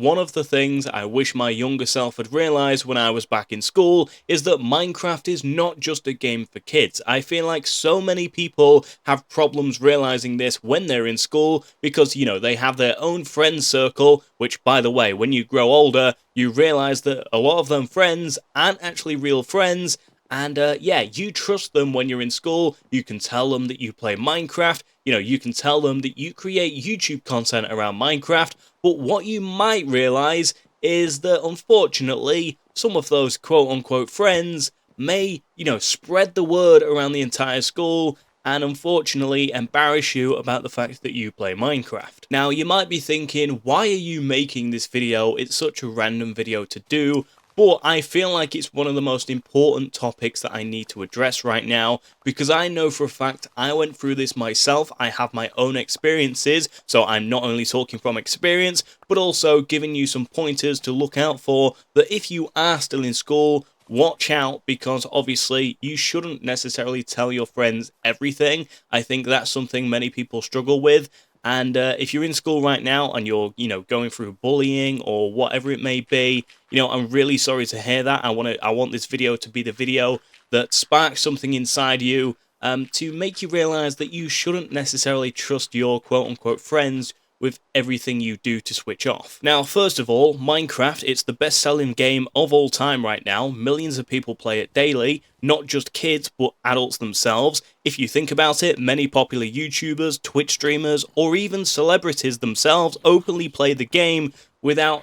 One of the things I wish my younger self had realised when I was back in school is that Minecraft is not just a game for kids. I feel like so many people have problems realising this when they're in school because, they have their own friend circle, which, by the way, when you grow older, you realise that a lot of them friends aren't actually real friends. And yeah, you trust them when you're in school. You can tell them that you play Minecraft. You can tell them that you create YouTube content around Minecraft. But what you might realize is that unfortunately, some of those quote unquote friends may, spread the word around the entire school and unfortunately embarrass you about the fact that you play Minecraft. Now, you might be thinking, why are you making this video? It's such a random video to do. But I feel like it's one of the most important topics that I need to address right now, because I know for a fact I went through this myself. I have my own experiences, so I'm not only talking from experience, but also giving you some pointers to look out for, that if you are still in school, watch out, because obviously you shouldn't necessarily tell your friends everything. I think that's something many people struggle with. And if you're in school right now and you're, going through bullying or whatever it may be, I'm really sorry to hear that. I want this video to be the video that sparks something inside you, to make you realize that you shouldn't necessarily trust your quote-unquote friends with everything you do to switch off. Now, first of all, Minecraft, it's the best-selling game of all time right now. Millions of people play it daily, not just kids, but adults themselves. If you think about it, many popular YouTubers, Twitch streamers, or even celebrities themselves openly play the game without,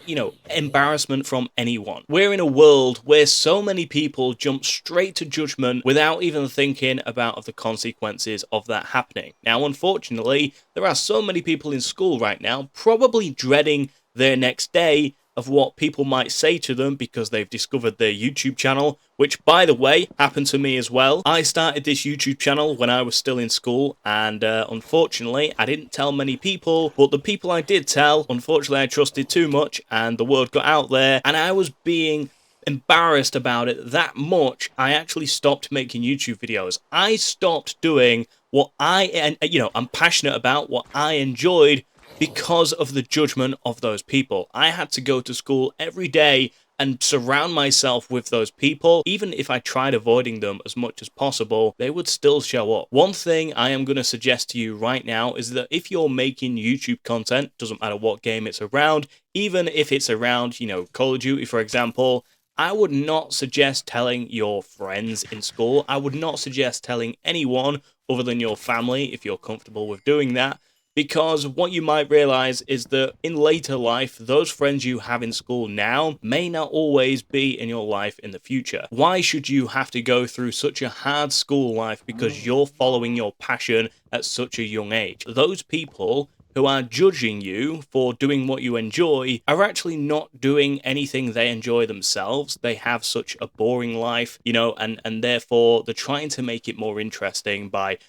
embarrassment from anyone. We're in a world where so many people jump straight to judgment without even thinking about the consequences of that happening. Now, unfortunately, there are so many people in school right now probably dreading their next day of what people might say to them because they've discovered their YouTube channel, which, by the way, happened to me as well. I started this YouTube channel when I was still in school, and unfortunately, I didn't tell many people, but the people I did tell, unfortunately, I trusted too much, and the word got out there, and I was being embarrassed about it that much, I actually stopped making YouTube videos. I stopped doing what I'm passionate about, what I enjoyed, because of the judgment of those people. I had to go to school every day and surround myself with those people. Even if I tried avoiding them as much as possible, they would still show up. One thing I am going to suggest to you right now is that if you're making YouTube content, doesn't matter what game it's around, even if it's around, Call of Duty, for example, I would not suggest telling your friends in school. I would not suggest telling anyone other than your family if you're comfortable with doing that. Because what you might realize is that in later life, those friends you have in school now may not always be in your life in the future. Why should you have to go through such a hard school life because you're following your passion at such a young age? Those people who are judging you for doing what you enjoy are actually not doing anything they enjoy themselves. They have such a boring life, and therefore they're trying to make it more interesting by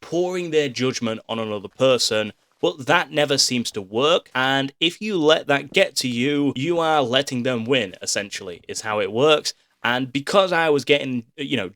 pouring their judgment on another person, but that never seems to work. And if you let that get to you, you are letting them win, essentially, is how it works. And because I was getting,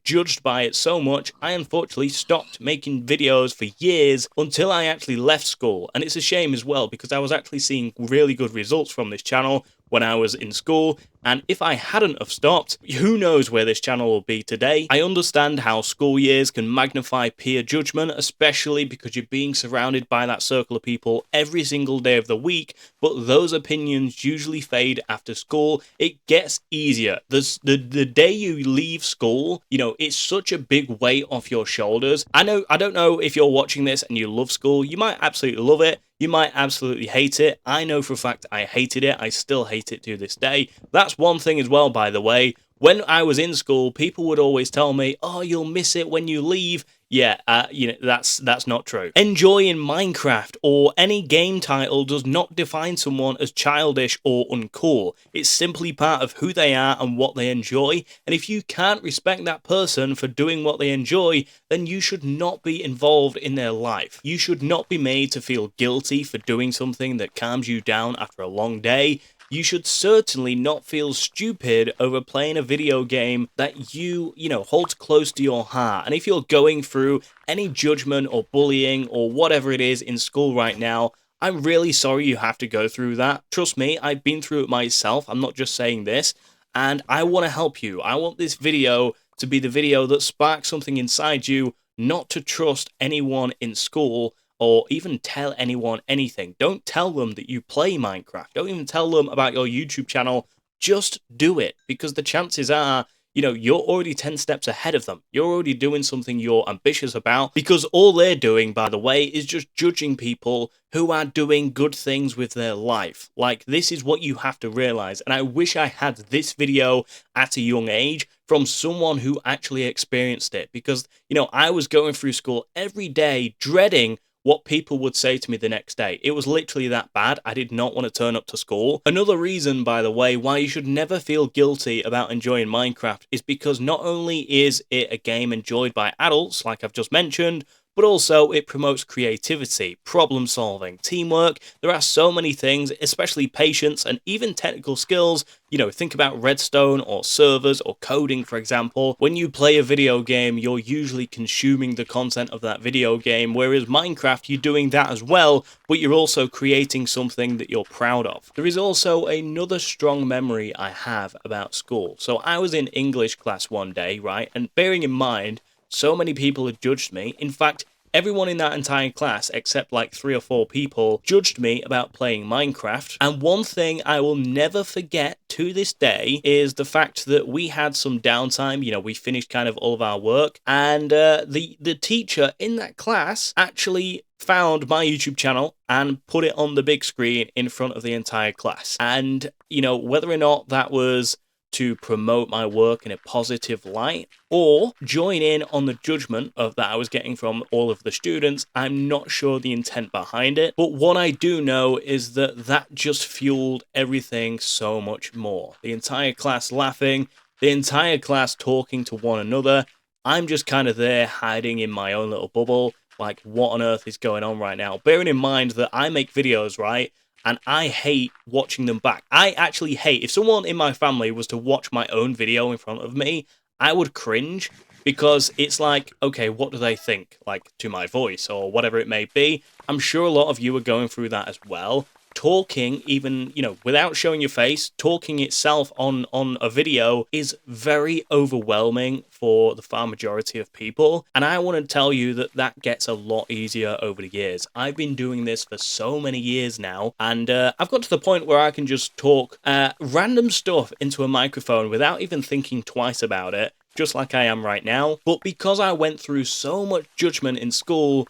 judged by it so much, I unfortunately stopped making videos for years until I actually left school. And it's a shame as well, because I was actually seeing really good results from this channel when I was in school, and if I hadn't have stopped, who knows where this channel will be today. I understand how school years can magnify peer judgment, especially because you're being surrounded by that circle of people every single day of the week, but those opinions usually fade after school. It gets easier. The day you leave school, it's such a big weight off your shoulders. I don't know if you're watching this and you love school. You might absolutely love it. You might absolutely hate it. I know for a fact I hated it. I still hate it to this day. That's one thing as well, by the way. When I was in school, people would always tell me, oh, you'll miss it when you leave. Yeah, that's not true. Enjoying Minecraft or any game title does not define someone as childish or uncool. It's simply part of who they are and what they enjoy. And if you can't respect that person for doing what they enjoy, then you should not be involved in their life. You should not be made to feel guilty for doing something that calms you down after a long day. You should certainly not feel stupid over playing a video game that you holds close to your heart. And if you're going through any judgment or bullying or whatever it is in school right now, I'm really sorry you have to go through that. Trust me, I've been through it myself. I'm not just saying this. And I want to help you. I want this video to be the video that sparks something inside you, not to trust anyone in school or even tell anyone anything. Don't tell them that you play Minecraft. Don't even tell them about your YouTube channel. Just do it, because the chances are, you're already 10 steps ahead of them. You're already doing something you're ambitious about, because all they're doing, by the way, is just judging people who are doing good things with their life. Like, this is what you have to realize. And I wish I had this video at a young age from someone who actually experienced it, because, I was going through school every day dreading what people would say to me the next day. It was literally that bad. I did not want to turn up to school. Another reason, by the way, why you should never feel guilty about enjoying Minecraft is because not only is it a game enjoyed by adults, like I've just mentioned, but also it promotes creativity, problem solving, teamwork. There are so many things, especially patience and even technical skills. Think about redstone or servers or coding, for example. When you play a video game, you're usually consuming the content of that video game, whereas Minecraft, you're doing that as well, but you're also creating something that you're proud of. There is also another strong memory I have about school. So I was in English class one day, right? And bearing in mind, so many people had judged me. In fact, everyone in that entire class, except like 3 or 4 people, judged me about playing Minecraft. And one thing I will never forget to this day is the fact that we had some downtime. We finished kind of all of our work, and the teacher in that class actually found my YouTube channel and put it on the big screen in front of the entire class. And, whether or not that was to promote my work in a positive light or join in on the judgment of that I was getting from all of the students, I'm not sure the intent behind it. But what I do know is that just fueled everything so much more. The entire class laughing, the entire class talking to one another. I'm just kind of there hiding in my own little bubble, like, what on earth is going on right now? Bearing in mind that I make videos, right? And I hate watching them back. I actually hate, if someone in my family was to watch my own video in front of me, I would cringe, because it's like, okay, what do they think? Like, to my voice or whatever it may be. I'm sure a lot of you are going through that as well. Talking, even, without showing your face, talking itself on a video is very overwhelming for the far majority of people. And I want to tell you that gets a lot easier over the years. I've been doing this for so many years now, and I've got to the point where I can just talk random stuff into a microphone without even thinking twice about it, just like I am right now. But because I went through so much judgment in school,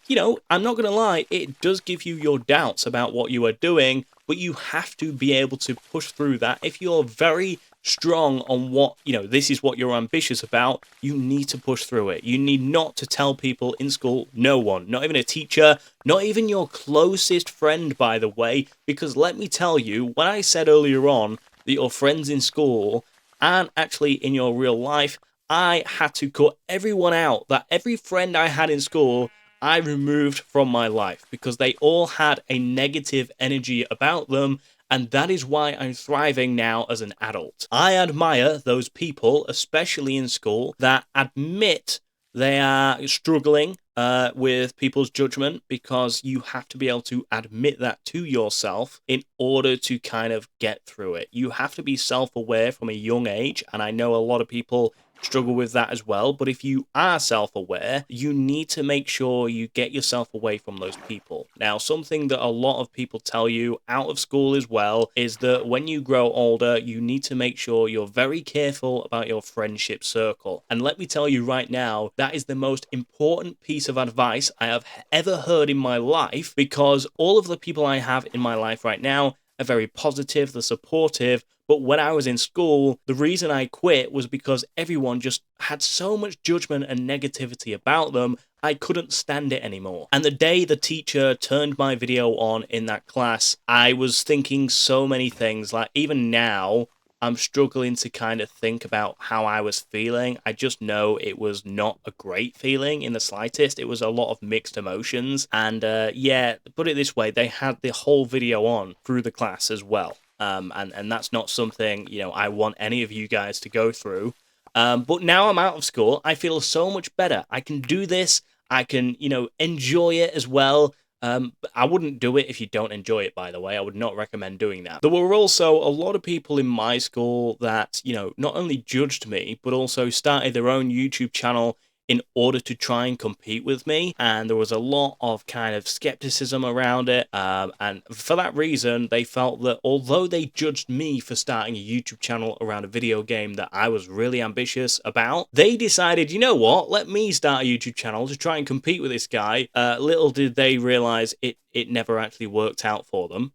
I'm not going to lie, it does give you your doubts about what you are doing, but you have to be able to push through that. If you're very strong on what, this is what you're ambitious about, you need to push through it. You need not to tell people in school, no one, not even a teacher, not even your closest friend, by the way, because let me tell you, when I said earlier on that your friends in school aren't actually in your real life, I had to cut everyone out. That every friend I had in school, I removed from my life, because they all had a negative energy about them, and that is why I'm thriving now as an adult. I admire those people, especially in school, that admit they are struggling with people's judgment, because you have to be able to admit that to yourself in order to kind of get through it. You have to be self-aware from a young age, and I know a lot of people struggle with that as well. But if you are self-aware, you need to make sure you get yourself away from those people. Now, something that a lot of people tell you out of school as well is that when you grow older, you need to make sure you're very careful about your friendship circle. And let me tell you right now, that is the most important piece of advice I have ever heard in my life, because all of the people I have in my life right now are very positive, they're supportive. But when I was in school, the reason I quit was because everyone just had so much judgment and negativity about them, I couldn't stand it anymore. And the day the teacher turned my video on in that class, I was thinking so many things. Like, even now, I'm struggling to kind of think about how I was feeling. I just know it was not a great feeling in the slightest. It was a lot of mixed emotions. And yeah, put it this way, they had the whole video on through the class as well. And that's not something, I want any of you guys to go through. But now I'm out of school, I feel so much better. I can do this. I can, enjoy it as well. I wouldn't do it if you don't enjoy it, by the way. I would not recommend doing that. There were also a lot of people in my school that, not only judged me, but also started their own YouTube channel in order to try and compete with me. And there was a lot of kind of skepticism around it. And for that reason, they felt that although they judged me for starting a YouTube channel around a video game that I was really ambitious about, they decided, you know what, let me start a YouTube channel to try and compete with this guy. Little did they realize it never actually worked out for them.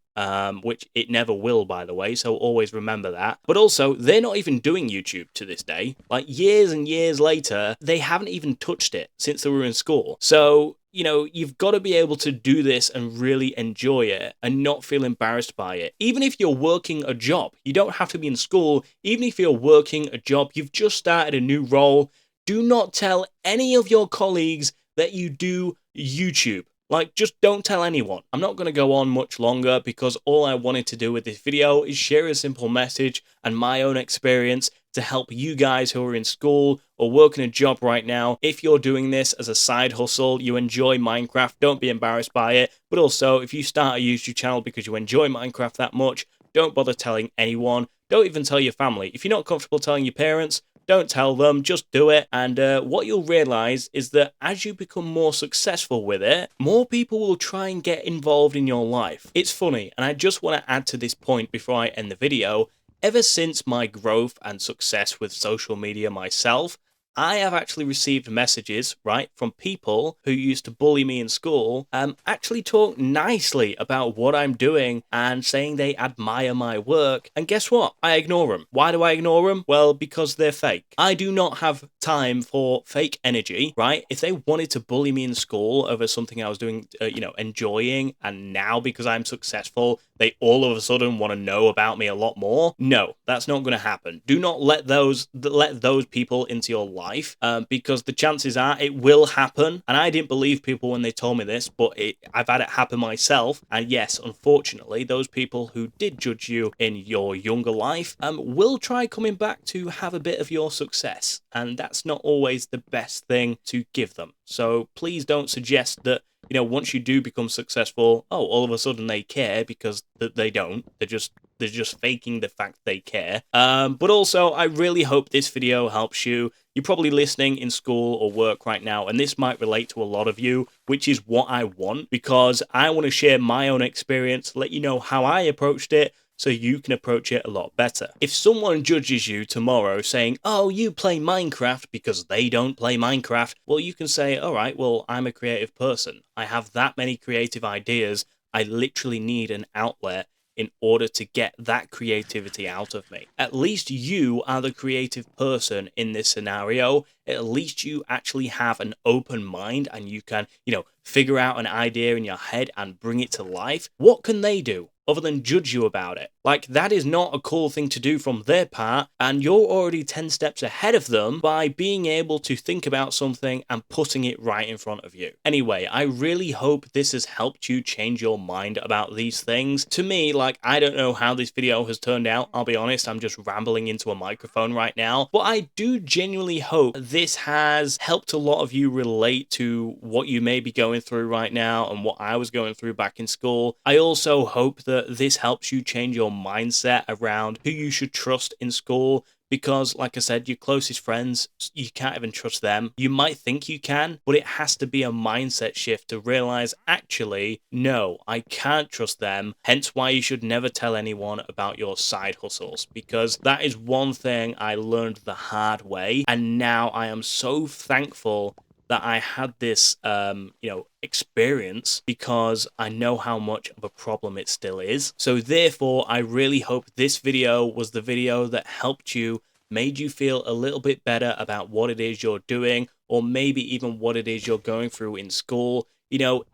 Which it never will, by the way, so always remember that. But also, they're not even doing YouTube to this day. Like, years and years later, they haven't even touched it since they were in school. So, you've got to be able to do this and really enjoy it and not feel embarrassed by it. Even if you're working a job, you don't have to be in school. Even if you're working a job, you've just started a new role, do not tell any of your colleagues that you do YouTube. Like, just don't tell anyone. I'm not going to go on much longer because all I wanted to do with this video is share a simple message and my own experience to help you guys who are in school or working a job right now. If you're doing this as a side hustle, you enjoy Minecraft, don't be embarrassed by it. But also, if you start a YouTube channel because you enjoy Minecraft that much, don't bother telling anyone. Don't even tell your family. If you're not comfortable telling your parents, don't tell them, just do it. And what you'll realize is that as you become more successful with it, more people will try and get involved in your life. It's funny, and I just want to add to this point before I end the video. Ever since my growth and success with social media myself, I have actually received messages, right, from people who used to bully me in school, actually talk nicely about what I'm doing and saying they admire my work. And guess what? I ignore them. Why do I ignore them? Well, because they're fake. I do not have time for fake energy, right? If they wanted to bully me in school over something I was doing, enjoying, and now because I'm successful, they all of a sudden want to know about me a lot more. No, that's not going to happen. Do not let those people into your life, because the chances are it will happen. And I didn't believe people when they told me this, but I've had it happen myself. And yes, unfortunately, those people who did judge you in your younger life will try coming back to have a bit of your success. And that's not always the best thing to give them. So please don't suggest that, once you do become successful, all of a sudden they care, because they don't. They're just faking the fact they care. But also, I really hope this video helps you. You're probably listening in school or work right now, and this might relate to a lot of you, which is what I want, because I want to share my own experience, let you know how I approached it, so you can approach it a lot better. If someone judges you tomorrow saying, oh, you play Minecraft because they don't play Minecraft, well, you can say, all right, well, I'm a creative person. I have that many creative ideas. I literally need an outlet in order to get that creativity out of me. At least you are the creative person in this scenario. At least you actually have an open mind and you can, figure out an idea in your head and bring it to life. What can they do other than judge you about it? Like, that is not a cool thing to do from their part, and you're already 10 steps ahead of them by being able to think about something and putting it right in front of you. Anyway, I really hope this has helped you change your mind about these things. To me, I don't know how this video has turned out. I'll be honest, I'm just rambling into a microphone right now, but I do genuinely hope this has helped a lot of you relate to what you may be going through right now and what I was going through back in school. I also hope that this helps you change your mindset around who you should trust in school, because, like I said, your closest friends, you can't even trust them. You might think you can, but it has to be a mindset shift to realize, actually, no, I can't trust them. Hence why you should never tell anyone about your side hustles, because that is one thing I learned the hard way, and now I am so thankful that I had this, experience, because I know how much of a problem it still is. So therefore, I really hope this video was the video that helped you, made you feel a little bit better about what it is you're doing, or maybe even what it is you're going through in school.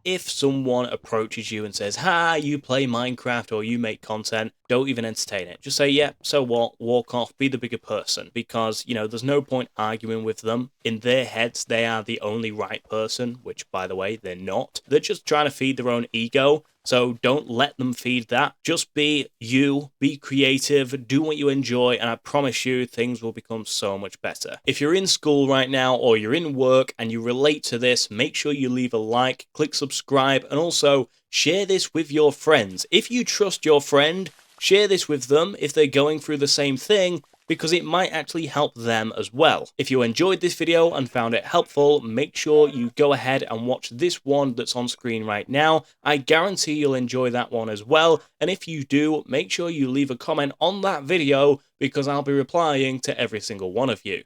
If someone approaches you and says, you play Minecraft or you make content, don't even entertain it. Just say, yeah, so what? Walk off, be the bigger person, because, there's no point arguing with them. In their heads, they are the only right person, which, by the way, they're not. They're just trying to feed their own ego. So don't let them feed that. Just be you, be creative, do what you enjoy, and I promise you things will become so much better. If you're in school right now or you're in work and you relate to this, make sure you leave a like, click subscribe, and also share this with your friends. If you trust your friend, share this with them if they're going through the same thing, because it might actually help them as well. If you enjoyed this video and found it helpful, make sure you go ahead and watch this one that's on screen right now. I guarantee you'll enjoy that one as well, and if you do, make sure you leave a comment on that video because I'll be replying to every single one of you.